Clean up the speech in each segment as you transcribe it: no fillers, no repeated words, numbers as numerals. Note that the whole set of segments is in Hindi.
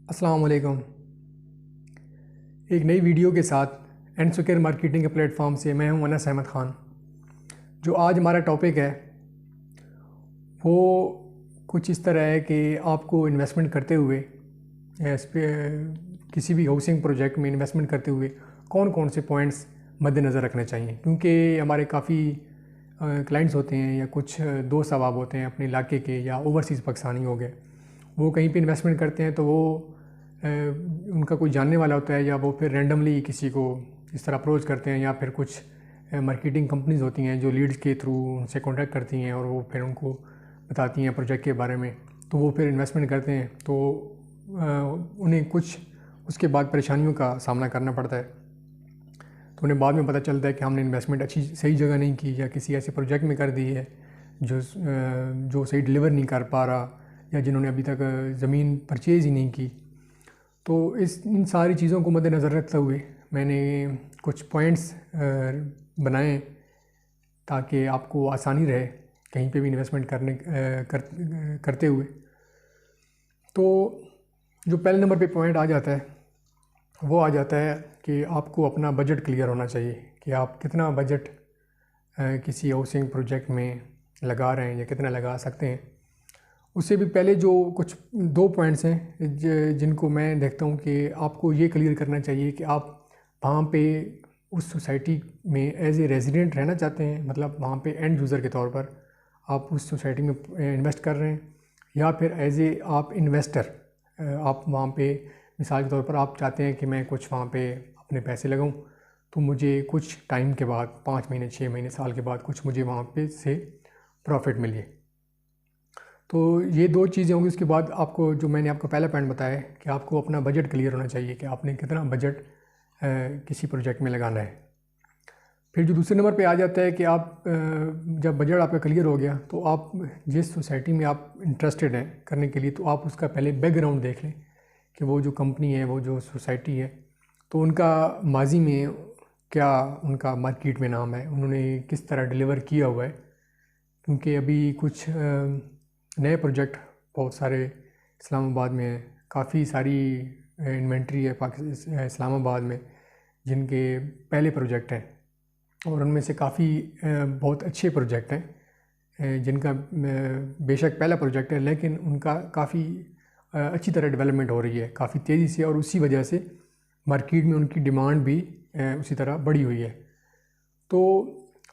अस्सलाम वालेकुम। एक नई वीडियो के साथ एंड स्क्वायर मार्केटिंग के प्लेटफॉर्म से मैं हूं अनस अहमद ख़ान। जो आज हमारा टॉपिक है वो कुछ इस तरह है कि आपको इन्वेस्टमेंट करते हुए इस पे किसी भी हाउसिंग प्रोजेक्ट में इन्वेस्टमेंट करते हुए कौन कौन से पॉइंट्स मद्देनज़र रखने चाहिए, क्योंकि हमारे काफ़ी क्लाइंट्स होते हैं या कुछ दोस्त अहबाब होते हैं अपने इलाके के या ओवरसीज़ पाकिस्तानी हो गए, वो कहीं पे इन्वेस्टमेंट करते हैं तो वो उनका कोई जानने वाला होता है या वो फिर रैंडमली किसी को इस तरह अप्रोच करते हैं या फिर कुछ मार्केटिंग कंपनीज़ होती हैं जो लीड्स के थ्रू उनसे कांटेक्ट करती हैं और वो फिर उनको बताती हैं प्रोजेक्ट के बारे में, तो वो फिर इन्वेस्टमेंट करते हैं तो उन्हें कुछ उसके बाद परेशानियों का सामना करना पड़ता है। तो उन्हें बाद में पता चलता है कि हमने इन्वेस्टमेंट अच्छी सही जगह नहीं की या किसी ऐसे प्रोजेक्ट में कर दी है जो सही डिलीवर नहीं कर पा रहा या जिन्होंने अभी तक ज़मीन परचेज़ ही नहीं की। तो इन सारी चीज़ों को मद्देनज़र रखते हुए मैंने कुछ पॉइंट्स बनाए ताकि आपको आसानी रहे कहीं पे भी इन्वेस्टमेंट करते हुए। तो जो पहले नंबर पे पॉइंट आ जाता है वो आ जाता है कि आपको अपना बजट क्लियर होना चाहिए कि आप कितना बजट किसी हाउसिंग प्रोजेक्ट में लगा रहे हैं या कितना लगा सकते हैं। उससे भी पहले जो कुछ दो पॉइंट्स हैं जिनको मैं देखता हूँ कि आपको ये क्लियर करना चाहिए कि आप वहाँ पे उस सोसाइटी में एज ए रेजिडेंट रहना चाहते हैं, मतलब वहाँ पे एंड यूज़र के तौर पर आप उस सोसाइटी में इन्वेस्ट कर रहे हैं, या फिर एज ए आप इन्वेस्टर आप वहाँ पे मिसाल के तौर पर आप चाहते हैं कि मैं कुछ वहाँ पे अपने पैसे लगाऊँ तो मुझे कुछ टाइम के बाद 5 महीने 6 महीने साल के बाद कुछ मुझे वहाँ पे से प्रॉफिट मिले। तो ये दो चीज़ें होंगी। उसके बाद आपको जो मैंने आपको पहला पॉइंट बताया है कि आपको अपना बजट क्लियर होना चाहिए कि आपने कितना बजट किसी प्रोजेक्ट में लगाना है। फिर जो दूसरे नंबर पे आ जाता है कि आप जब बजट आपका क्लियर हो गया तो आप जिस सोसाइटी में आप इंटरेस्टेड हैं करने के लिए तो आप उसका पहले बैकग्राउंड देख लें कि वो जो कंपनी है, वो जो सोसाइटी है, तो उनका माजी में क्या उनका मार्केट में नाम है, उन्होंने किस तरह डिलीवर किया हुआ है। क्योंकि अभी कुछ नए प्रोजेक्ट बहुत सारे इस्लामाबाद में काफ़ी सारी इन्वेंट्री है इस्लामाबाद में जिनके पहले प्रोजेक्ट हैं और उनमें से काफ़ी बहुत अच्छे प्रोजेक्ट हैं जिनका बेशक पहला प्रोजेक्ट है लेकिन उनका काफ़ी अच्छी तरह डेवलपमेंट हो रही है काफ़ी तेज़ी से, और उसी वजह से मार्केट में उनकी डिमांड भी उसी तरह बढ़ी हुई है। तो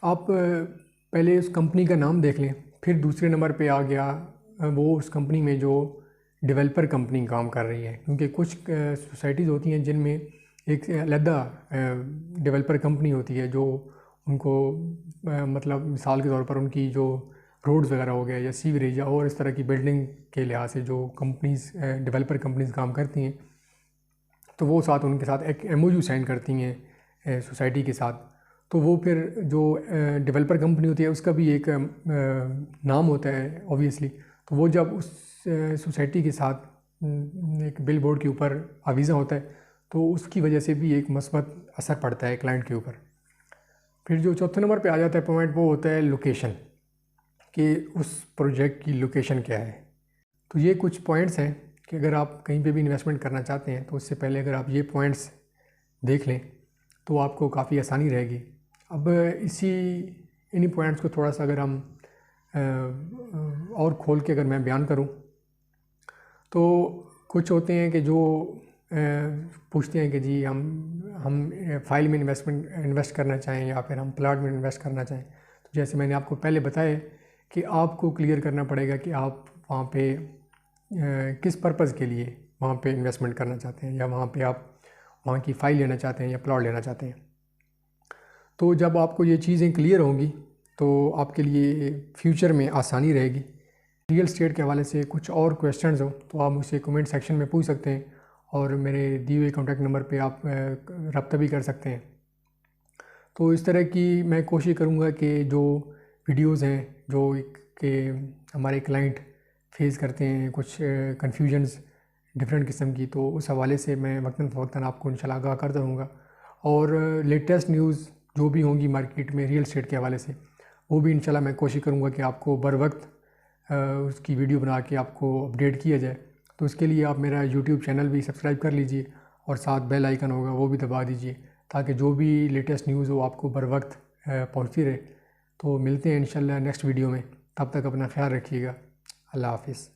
आप पहले उस कंपनी का नाम देख लें। फिर दूसरे नंबर पे आ गया वो उस कंपनी में जो डेवलपर कंपनी काम कर रही है, क्योंकि कुछ सोसाइटीज़ होती हैं जिनमें एक अलग डेवलपर कंपनी होती है जो उनको मतलब मिसाल के तौर पर उनकी जो रोड्स वगैरह हो गया या सीवरेज या और इस तरह की बिल्डिंग के लिहाज से जो कंपनीज़ डेवलपर कंपनीज़ काम करती हैं तो वो साथ उनके साथ एक MOU साइन करती हैं सोसाइटी के साथ। तो वो फिर जो डेवलपर कंपनी होती है उसका भी एक नाम होता है ऑब्वियसली। तो वो जब उस सोसाइटी के साथ एक बिल बोर्ड के ऊपर आवीज़ा होता है तो उसकी वजह से भी एक मस्बत असर पड़ता है क्लाइंट के ऊपर। फिर जो चौथे नंबर पे आ जाता है पॉइंट वो होता है लोकेशन, कि उस प्रोजेक्ट की लोकेशन क्या है। तो ये कुछ पॉइंट्स हैं कि अगर आप कहीं पे भी इन्वेस्टमेंट करना चाहते हैं तो उससे पहले अगर आप ये पॉइंट्स देख लें तो आपको काफ़ी आसानी रहेगी। अब इन्हीं पॉइंट्स को थोड़ा सा अगर हम और खोल के अगर मैं बयान करूं तो कुछ होते हैं कि जो पूछते हैं कि जी हम फाइल में इन्वेस्ट करना चाहें या फिर हम प्लाट में इन्वेस्ट करना चाहें। तो जैसे मैंने आपको पहले बताया कि आपको क्लियर करना पड़ेगा कि आप वहाँ पे किस पर्पज़ के लिए वहाँ पे इन्वेस्टमेंट करना चाहते हैं या वहाँ पे आप वहाँ की फ़ाइल लेना चाहते हैं या प्लॉट लेना चाहते हैं। तो जब आपको ये चीज़ें क्लियर होंगी तो आपके लिए फ्यूचर में आसानी रहेगी। रियल एस्टेट के हवाले से कुछ और क्वेश्चंस हो तो आप मुझसे कमेंट सेक्शन में पूछ सकते हैं और मेरे दिए हुए कॉन्टैक्ट नंबर पे आप रब्ता भी कर सकते हैं। तो इस तरह की मैं कोशिश करूँगा कि जो वीडियोज़ हैं जो कि हमारे क्लाइंट फेस करते हैं कुछ कन्फ्यूजन्स डिफरेंट किस्म की, तो उस हवाले से मैं वक्तन फ़वक्तन आपको इंशाल्लाह आगाह करता रहूँगा। और लेटेस्ट न्यूज़ जो भी होंगी मार्केट में रियल एस्टेट के हवाले से वो भी इंशाल्लाह मैं कोशिश करूँगा कि आपको बर वक्त उसकी वीडियो बना के आपको अपडेट किया जाए तो इसके लिए आप मेरा यूट्यूब चैनल भी सब्सक्राइब कर लीजिए और साथ बेल आइकन होगा वो भी दबा दीजिए, ताकि जो भी लेटेस्ट न्यूज़ हो आपको बर वक्त पहुँचती रहे। तो मिलते हैं इंशाल्लाह नेक्स्ट वीडियो में, तब तक अपना ख्याल रखिएगा। अल्लाह हाफिज़।